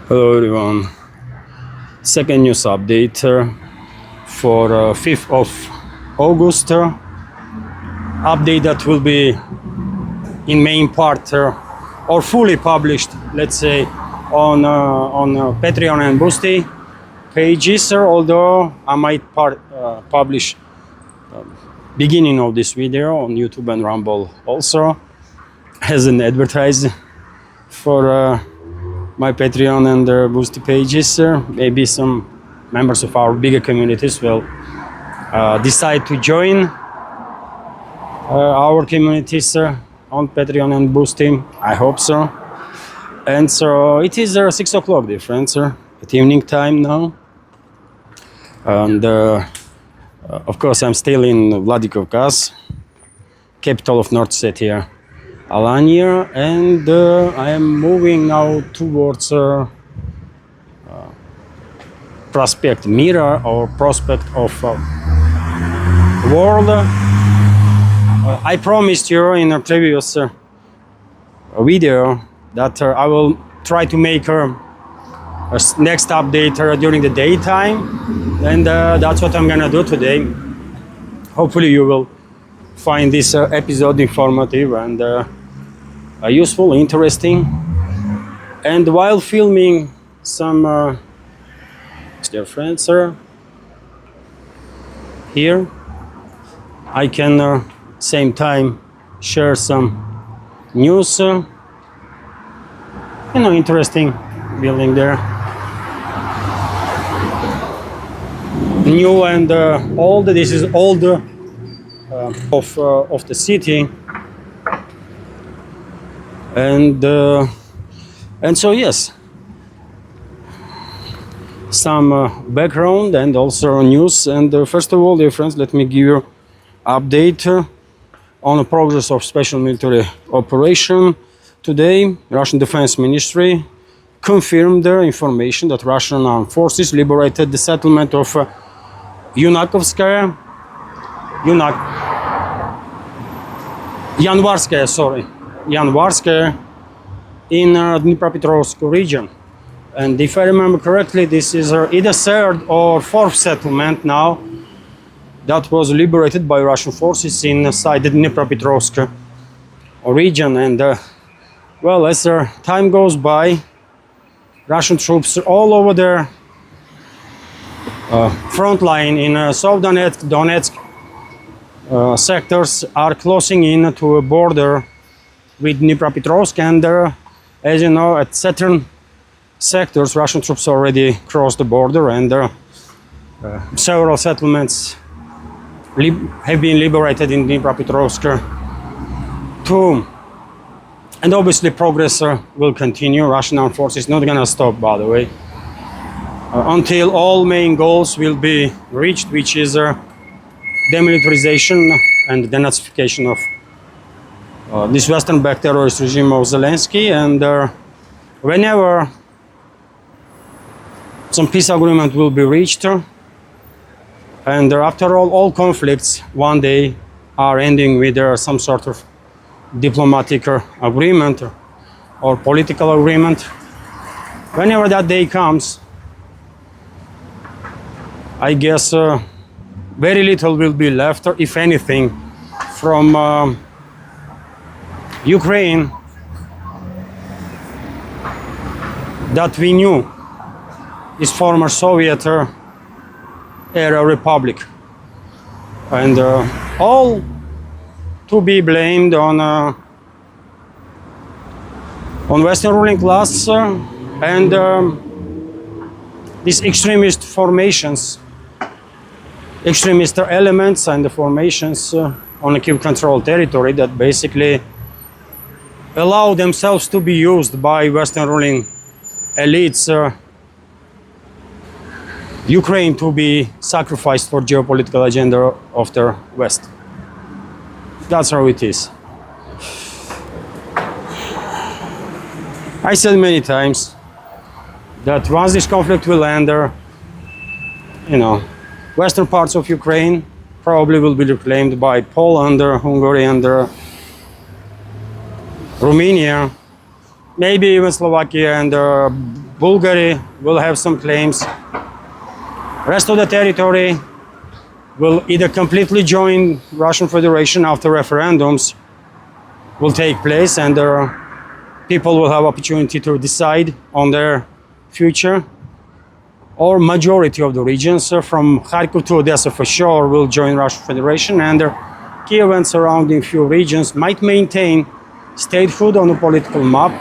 Hello everyone. Second news update for 5th of August. Update that will be in main part or fully published, let's say, on Patreon and Boosty pages. Although I might publish beginning of this video on YouTube and Rumble also as an advertise for my Patreon and Boosty pages. Maybe some members of our bigger communities will decide to join our communities on Patreon and Boosty. I hope so. And so it is 6 o'clock difference at evening time now. And of course I'm still in Vladikavkaz, capital of North Ossetia, Alania, and I am moving now towards Prospect Mira, or Prospect of World. I promised you in a previous video that I will try to make a next update during the daytime, and that's what I'm gonna do today. Hopefully you will find this episode informative and useful, interesting. And while filming some dear friends here, I can same time share some news, interesting building there, new and old. This is old of the city, and so yes, some background and also news. And first of all, dear friends, let me give you update on the progress of special military operation. Today, Russian Defense Ministry confirmed the information that Russian armed forces liberated the settlement of Yanvarskoe, Yanvarskoe in Dnipropetrovsk region. And if I remember correctly, this is either third or fourth settlement now that was liberated by Russian forces inside the Dnipropetrovsk region. And well, as time goes by, Russian troops all over their front line in South Donetsk sectors are closing in to a border with Dnipropetrovsk, and as you know, at certain sectors Russian troops already crossed the border, and several settlements have been liberated in Dnipropetrovsk too. And obviously progress will continue. Russian armed forces not gonna stop, by the way, until all main goals will be reached, which is demilitarization and denazification of this Western-backed terrorist regime of Zelensky. And whenever some peace agreement will be reached, and after all conflicts one day are ending with some sort of diplomatic agreement or political agreement, whenever that day comes, I guess very little will be left, or if anything, from Ukraine that we knew is former Soviet era republic, and all to be blamed on Western ruling class and these extremist formations, extremist elements and the formations on a Kiev-controlled territory that basically allow themselves to be used by Western ruling elites, Ukraine to be sacrificed for geopolitical agenda of the West. That's how it is. I said many times that once this conflict will end, western parts of Ukraine probably will be reclaimed by Poland, Hungary, and Romania, maybe even Slovakia and Bulgaria will have some claims. Rest of the territory will either completely join Russian Federation after referendums will take place and people will have opportunity to decide on their future, or majority of the regions from Kharkiv to Odessa for sure will join Russian Federation, and Kiev and surrounding few regions might maintain statehood on the political map,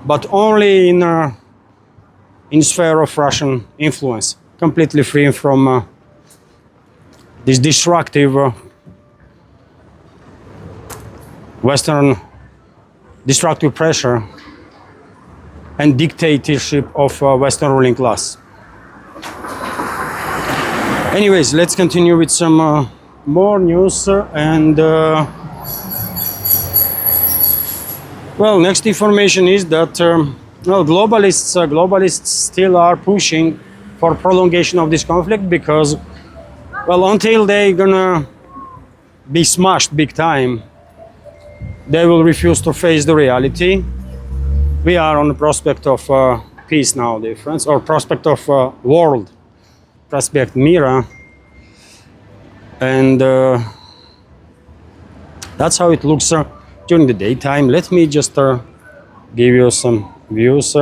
but only in sphere of Russian influence, completely free from this destructive Western destructive pressure and dictatorship of Western ruling class. Anyways, let's continue with some more news and well, next information is that well, globalists still are pushing for prolongation of this conflict because, well, until they're gonna be smashed big time, they will refuse to face the reality. We are on the prospect of peace now, dear friends, or prospect of world, prospect Mira, and that's how it looks during the daytime. Let me just give you some views.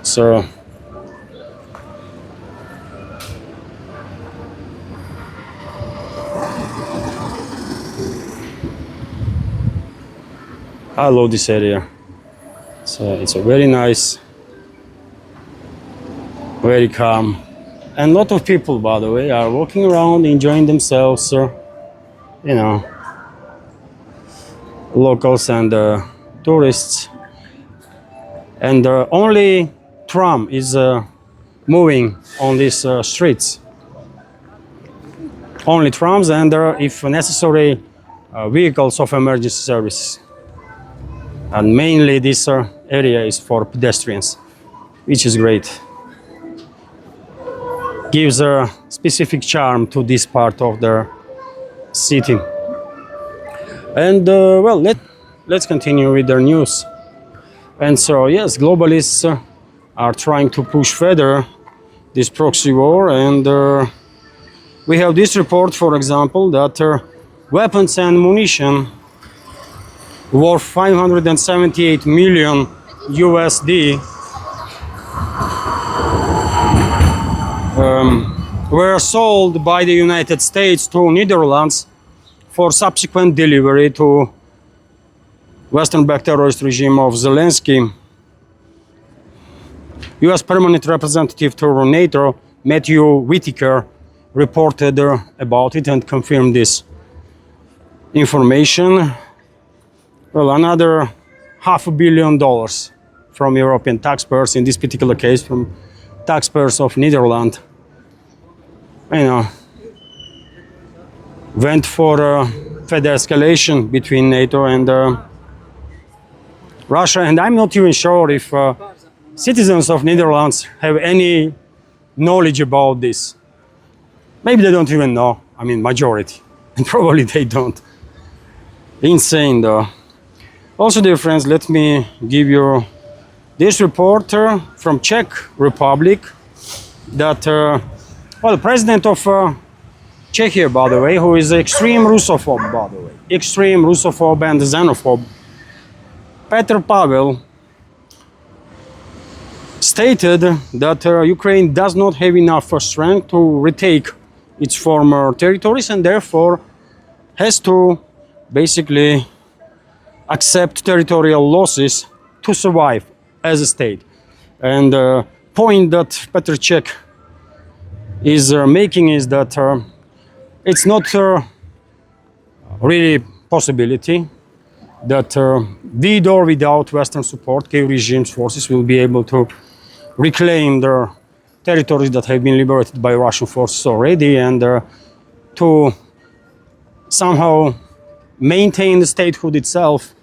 So I love this area. So it's a very nice, very calm, and a lot of people, by the way, are walking around enjoying themselves. You know, locals and tourists, and only tram is moving on these streets. Only trams and, if necessary, vehicles of emergency services. And mainly this area is for pedestrians, which is great. Gives a specific charm to this part of the city. And well, let's continue with the news. And so, yes, globalists are trying to push further this proxy war, and we have this report, for example, that weapons and munition worth 578 million USD were sold by the United States to Netherlands for subsequent delivery to Western-backed terrorist regime of Zelensky. U.S. Permanent Representative to NATO, Matthew Whitaker, reported about it and confirmed this information. Well, another $500 million from European taxpayers, in this particular case from taxpayers of Netherlands, went for further escalation between NATO and Russia. And I'm not even sure if citizens of Netherlands have any knowledge about this. Maybe they don't even know. I mean, majority. And probably they don't. Insane, though. Also, dear friends, let me give you this report from Czech Republic that, well, the president of Czechia, by the way, who is extreme Russophobe, by the way, extreme Russophobe and xenophobe, Petr Pavel, stated that Ukraine does not have enough strength to retake its former territories and therefore has to basically accept territorial losses to survive as a state. And the point that Petr Čech is making is that it's not really possibility that with or without Western support, Kiev regime's forces will be able to reclaim their territories that have been liberated by Russian forces already, and to somehow maintain the statehood itself.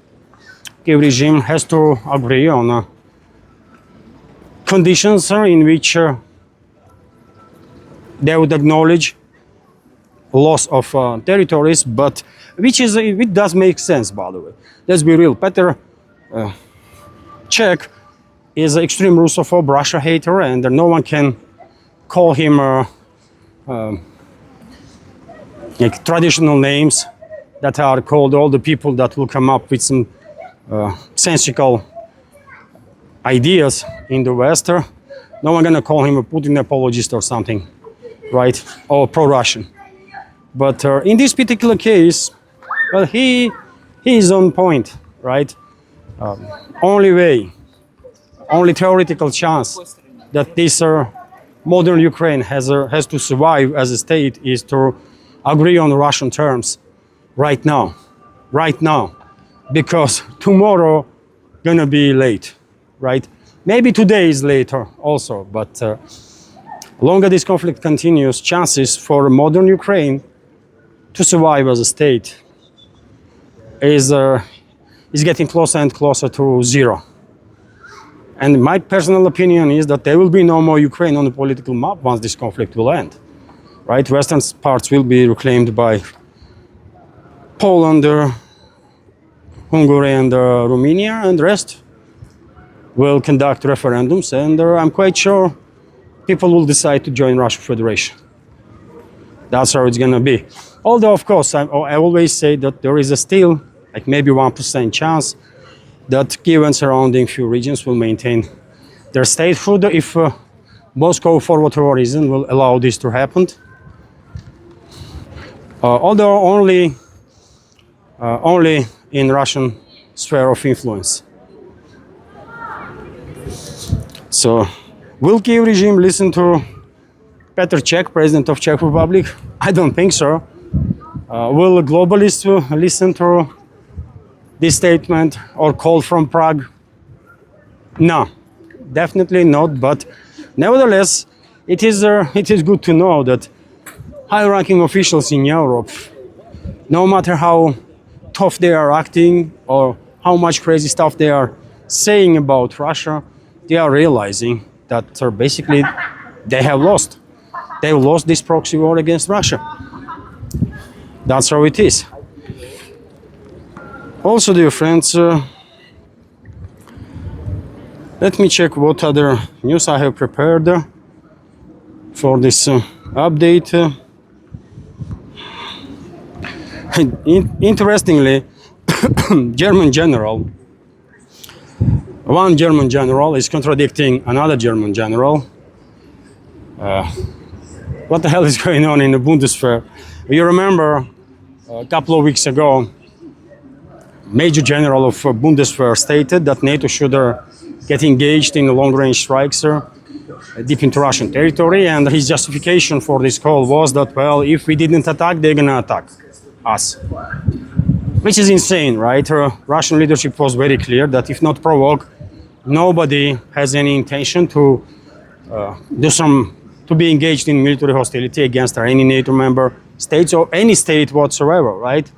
Kiev regime has to agree on conditions in which they would acknowledge loss of territories, but which does make sense, by the way. Let's be real. Petr Czech is an extreme Russophobe, Russia hater, and no one can call him like traditional names that are called all the people that will come up with some sensical ideas in the West. No one gonna call him a Putin apologist or something, right? Or pro-Russian. But in this particular case, well, he is on point, right? Only way, only theoretical chance that this modern Ukraine has to survive as a state is to agree on Russian terms right now, because tomorrow gonna be late, right? Maybe today is later also, but longer this conflict continues, chances for modern Ukraine to survive as a state is getting closer and closer to zero. And my personal opinion is that there will be no more Ukraine on the political map once this conflict will end, right? Western parts will be reclaimed by Poland, Hungary, and Romania, and the rest will conduct referendums, and I'm quite sure people will decide to join Russian Federation. That's how it's gonna be. Although, of course, I always say that there is a still, like maybe 1% chance that Kiev and surrounding few regions will maintain their statehood if Moscow, for whatever reason, will allow this to happen. Although only in Russian sphere of influence. So, will Kiev regime listen to Petr Čech, president of Czech Republic? I don't think so. Will globalists listen to this statement or call from Prague? No, definitely not. But nevertheless, it is good to know that high-ranking officials in Europe, no matter how tough they are acting or how much crazy stuff they are saying about Russia, they are realizing that basically they have lost. They lost this proxy war against Russia. That's how it is. Also, dear friends, let me check what other news I have prepared for this update. Interestingly, one German general is contradicting another German general. What the hell is going on in the Bundeswehr? You remember a couple of weeks ago, Major General of Bundeswehr stated that NATO should get engaged in long-range strikes deep into Russian territory, and his justification for this call was that, well, if we didn't attack, they're gonna attack us. Which is insane, right? Russian leadership was very clear that if not provoke, nobody has any intention to to be engaged in military hostility against any NATO member states or any state whatsoever, right?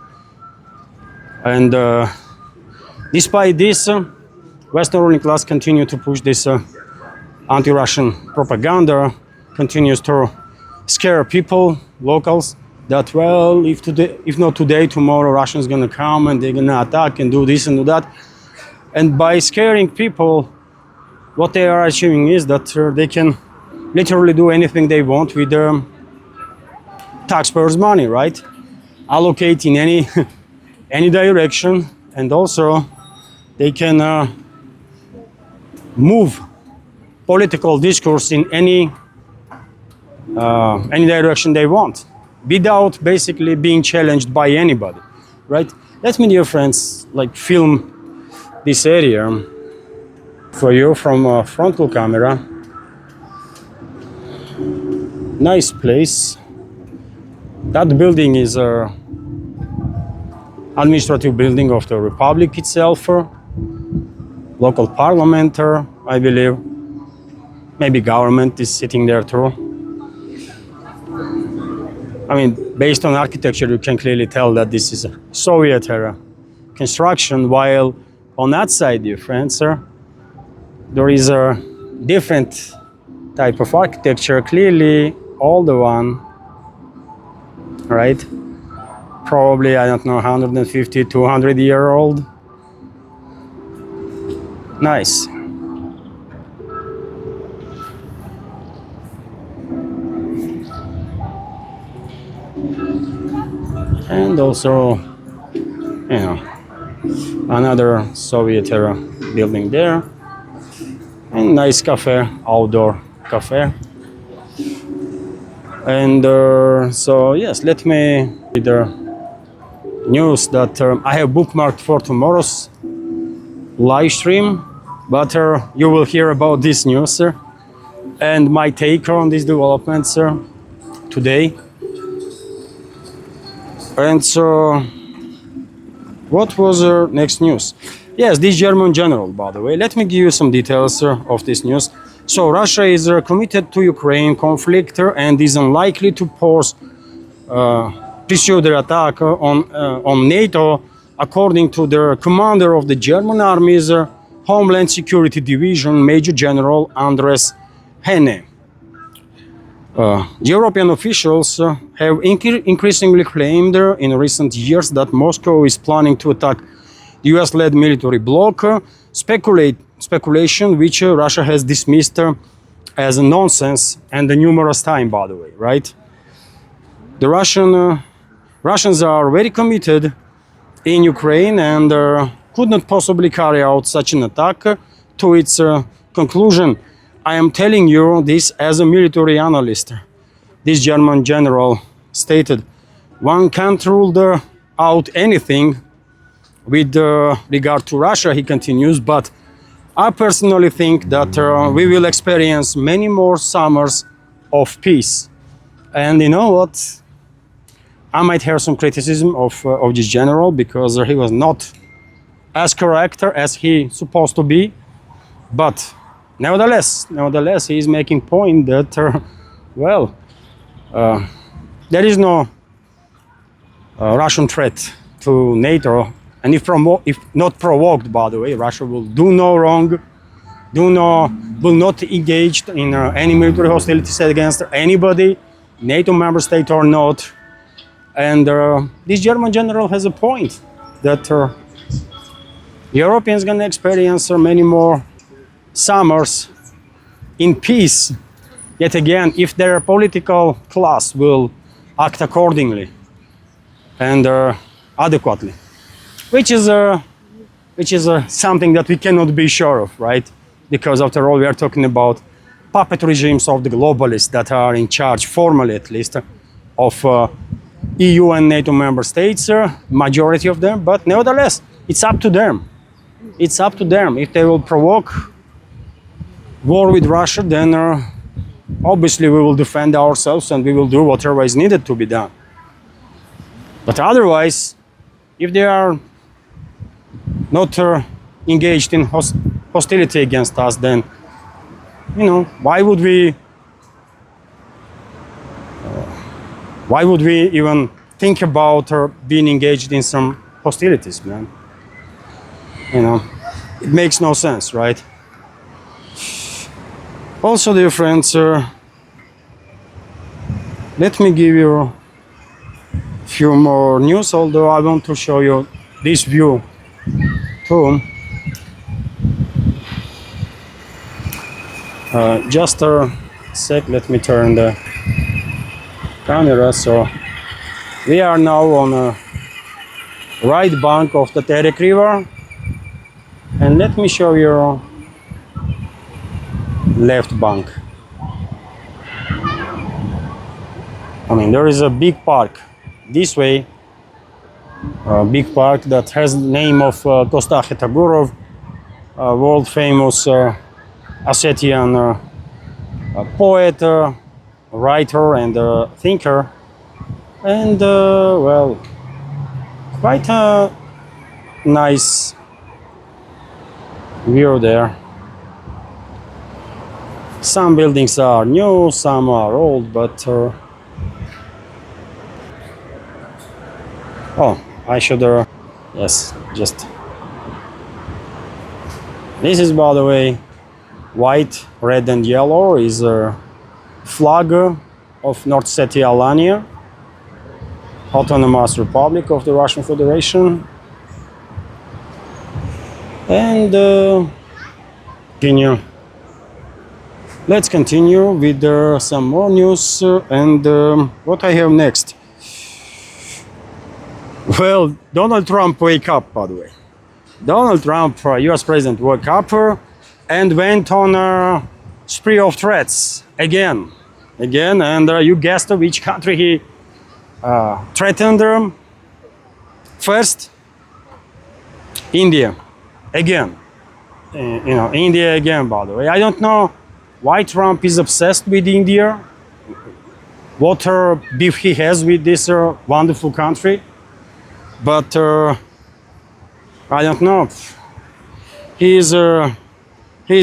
And despite this, Western ruling class continue to push this anti-Russian propaganda, continues to scare people, locals, that, well, if not today, tomorrow Russians gonna come and they're gonna attack and do this and do that. And by scaring people, what they are achieving is that they can literally do anything they want with taxpayers' money, right? Allocate in any direction, and also they can move political discourse in any direction they want, without basically being challenged by anybody, right? Let me, dear friends, like film this area for you from a frontal camera. Nice place. That building is a administrative building of the Republic itself, local parliament, I believe. Maybe government is sitting there too. I mean, based on architecture, you can clearly tell that this is a Soviet era construction, while on that side, dear friends, there is a different type of architecture, clearly older one, right? Probably, I don't know, 150, 200-year-old. Nice. And also, you know, another Soviet era building there. And nice cafe, outdoor cafe. And so yes, let me read the news that I have bookmarked for tomorrow's live stream, but you will hear about this news and my take on these developments today. And so, what was next news? Yes, this German general, by the way. Let me give you some details of this news. So, Russia is committed to Ukraine conflict and is unlikely to pursue their attack on NATO, according to the commander of the German Army's Homeland Security Division, Major General Andres Henne. European officials have increasingly claimed in recent years that Moscow is planning to attack the US-led military bloc, speculation which Russia has dismissed as nonsense and numerous times, by the way, right? The Russians are very committed in Ukraine and could not possibly carry out such an attack to its conclusion. I am telling you this as a military analyst. This German general stated, one can't rule out anything with regard to Russia, he continues, but I personally think that we will experience many more summers of peace. And you know what? I might hear some criticism of this general because he was not as correct as he supposed to be, but nevertheless, he is making point that, there is no Russian threat to NATO, and if not provoked, by the way, Russia will do no wrong, will not engage in any military hostilities against anybody, NATO member state or not. And this German general has a point that Europeans gonna experience many more summers in peace, yet again, if their political class will act accordingly and adequately, which is something that we cannot be sure of, right? Because after all, we are talking about puppet regimes of the globalists that are in charge, formally at least, of EU and NATO member states, majority of them, but nevertheless, it's up to them. It's up to them. If they will provoke war with Russia, then obviously we will defend ourselves and we will do whatever is needed to be done. But otherwise, if they are not engaged in hostility against us, then, you know, why would we even think about being engaged in some hostilities, man? You know, it makes no sense, right? Also, dear friends, let me give you a few more news, although I want to show you this view too. Just a sec, let me turn the camera. So we are now on a right bank of the Terek River, and let me show you left bank. I mean, there is a big park this way, a big park that has the name of Kostas Hetagurov, world famous Ossetian poet, writer and thinker, and well, quite a nice view there. Some buildings are new, some are old, but oh, I should yes, just this is, by the way, white, red and yellow is a flag of North Ossetia Alania, Autonomous Republic of the Russian Federation. And continue. Let's continue with some more news and what I have next. Well, Donald Trump wake up, by the way. Donald Trump, US president, woke up and went on a spree of threats again, and you guessed which country he threatened. First, India, again. India again, by the way. I don't know why Trump is obsessed with India, what beef he has with this wonderful country, but I don't know. He is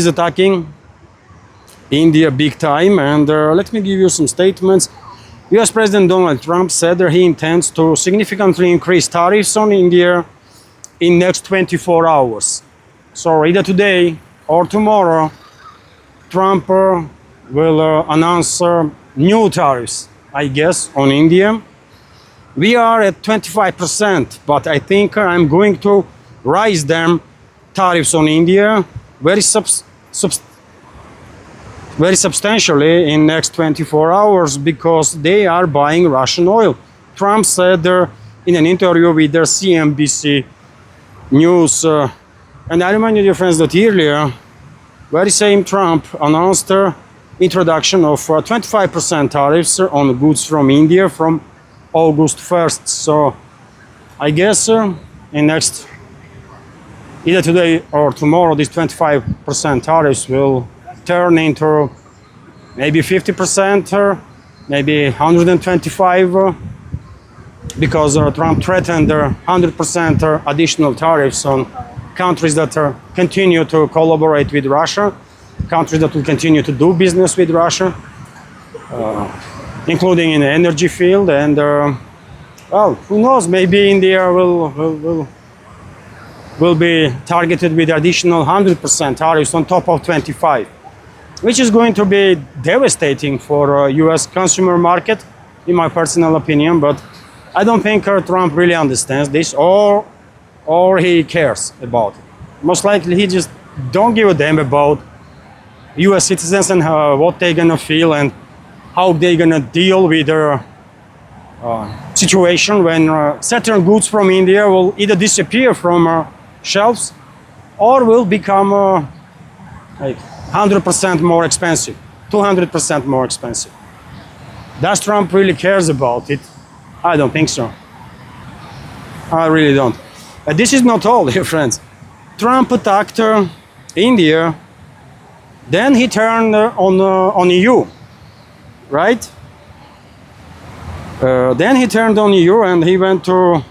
attacking India big time, and let me give you some statements. US President Donald Trump said that he intends to significantly increase tariffs on India in next 24 hours. So either today or tomorrow, Trump will announce new tariffs, I guess, on India. We are at 25%, but I think I'm going to raise them tariffs on India very substantially in next 24 hours because they are buying Russian oil. Trump said in an interview with their CNBC News, and I remind you, dear friends, that earlier, very same Trump announced introduction of 25% tariffs on goods from India from August 1st. So I guess in next, either today or tomorrow, these 25% tariffs will turn into maybe 50% or maybe 125 because Trump threatened 100% additional tariffs on countries that continue to collaborate with Russia, countries that will continue to do business with Russia, including in the energy field. And well, who knows? Maybe India will be targeted with additional 100% tariffs on top of 25, which is going to be devastating for U.S. consumer market, in my personal opinion. But I don't think Trump really understands this, or he cares about it. Most likely he just don't give a damn about US citizens and what they're gonna feel and how they're gonna deal with their situation when certain goods from India will either disappear from shelves or will become like 100% more expensive, 200% more expensive. Does Trump really cares about it? I don't think so. I really don't. This is not all, dear friends. Trump attacked India, then he turned on EU, right? Then he turned on EU and he went to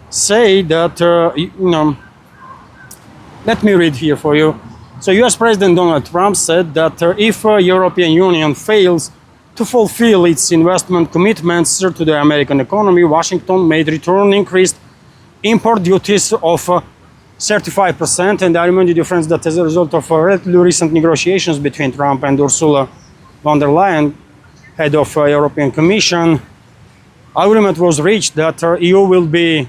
say that, let me read here for you. So US President Donald Trump said that if European Union fails to fulfill its investment commitments to the American economy, Washington may return increased import duties of 35%. And I remind you, dear friends, that as a result of relatively recent negotiations between Trump and Ursula von der Leyen, head of European Commission, agreement was reached that EU will be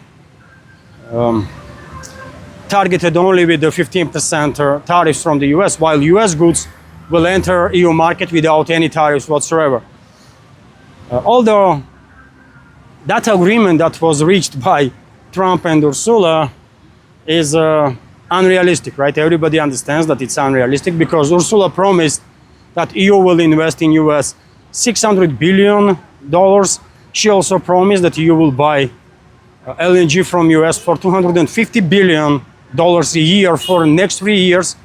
targeted only with the 15% tariffs from the US, while US goods will enter EU market without any tariffs whatsoever. Although that agreement that was reached by Trump and Ursula is unrealistic, right? Everybody understands that it's unrealistic because Ursula promised that EU will invest in US $600 billion. She also promised that EU will buy LNG from US for $250 billion a year for the next 3 years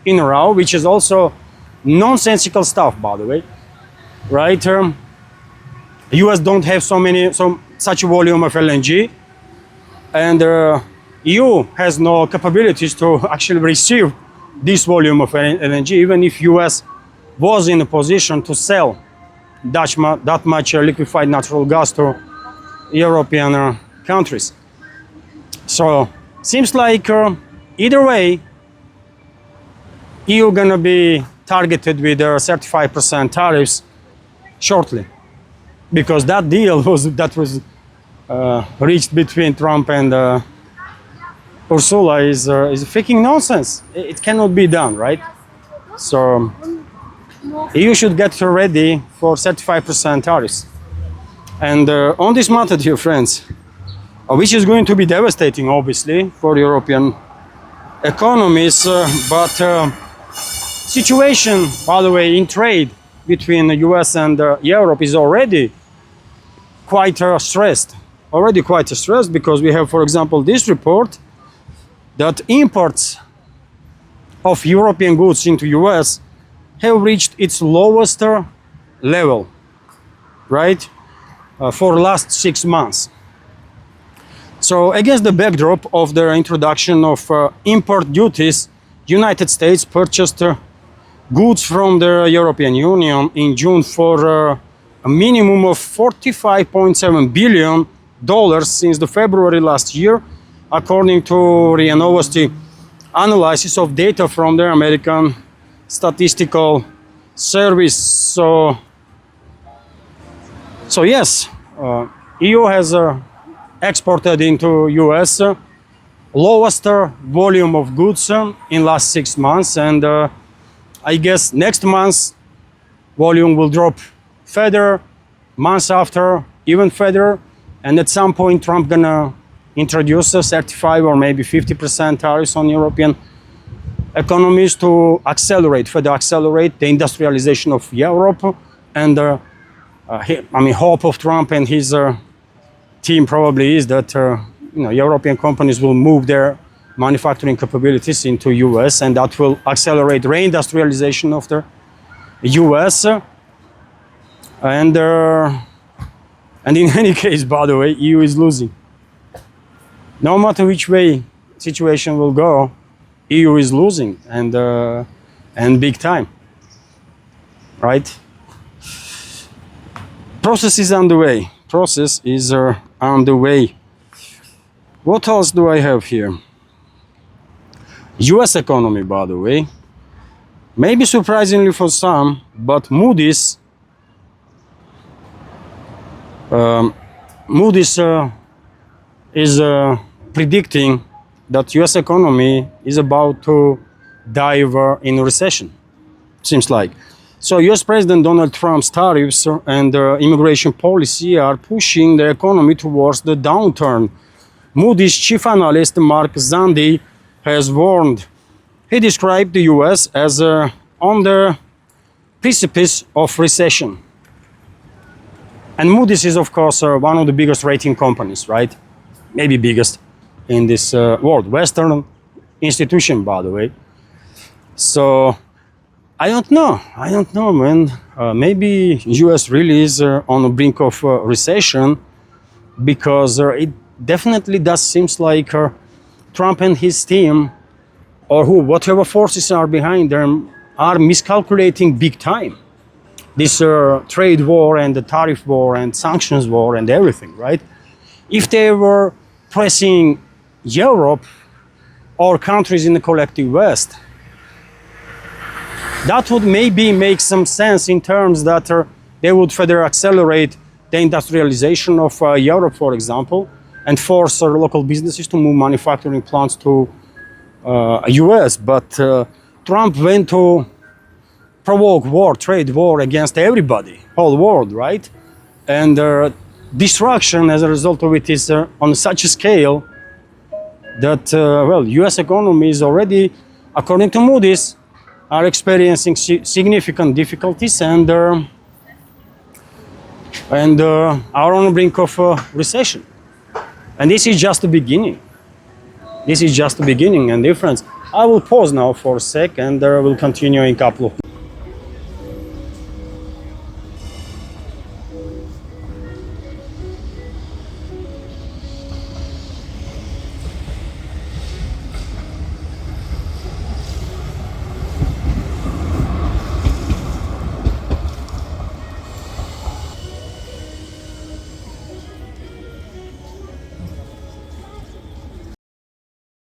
in a row, which is also nonsensical stuff, by the way, right? US don't have such a volume of LNG, and EU has no capabilities to actually receive this volume of LNG, even if US was in a position to sell that much liquefied natural gas to European countries. So seems like either way, EU gonna be targeted with 35% tariffs shortly, because that deal was reached between Trump and Ursula is freaking nonsense. It cannot be done, right? So EU should get ready for 35% tariffs. And on this matter, dear friends, which is going to be devastating, obviously, for European economies, but situation, by the way, in trade between the US and Europe is already quite stressed. Already quite stressed, because we have, for example, this report that imports of European goods into US have reached its lowest level, right, for the last 6 months. So against the backdrop of the introduction of import duties, United States purchased goods from the European Union in June for a minimum of $45.7 billion since the February last year, according to RIA Novosti analysis of data from the American Statistical Service. So yes, EU has exported into US lowest volume of goods in last 6 months, and I guess next month volume will drop further, months after even further, and at some point Trump gonna introduce a 35 or maybe 50% tariffs on European economies to further accelerate the industrialization of Europe. And hope of Trump and his team probably is that European companies will move their manufacturing capabilities into US, and that will accelerate reindustrialization of the US. And in any case, by the way, EU is losing. No matter which way situation will go, EU is losing, and big time, right? Process is underway. What else do I have here? US economy, by the way. Maybe surprisingly for some, but Moody's is predicting that US economy is about to dive in recession, seems like. So US President Donald Trump's tariffs and immigration policy are pushing the economy towards the downturn. Moody's chief analyst Mark Zandi has warned. He described the US as on the precipice of recession. And Moody's is, of course, one of the biggest rating companies, right? Maybe biggest in this world. Western institution, by the way. So I don't know, man. Maybe US really is on the brink of recession, because it definitely does seems like Trump and his team, or whatever forces are behind them, are miscalculating big time. This trade war and the tariff war and sanctions war and everything, right? If they were pressing Europe or countries in the collective West, that would maybe make some sense in terms that they would further accelerate the industrialization of Europe, for example, and force local businesses to move manufacturing plants to US. But Trump went to provoke war, trade war against everybody, whole world, right? And destruction as a result of it is on such a scale that, US economy is already, according to Moody's, are experiencing significant difficulties and are on the brink of recession. And this is just the beginning. This is just the beginning. And dear friends, I will pause now for a sec, and we'll continue in a couple of minutes.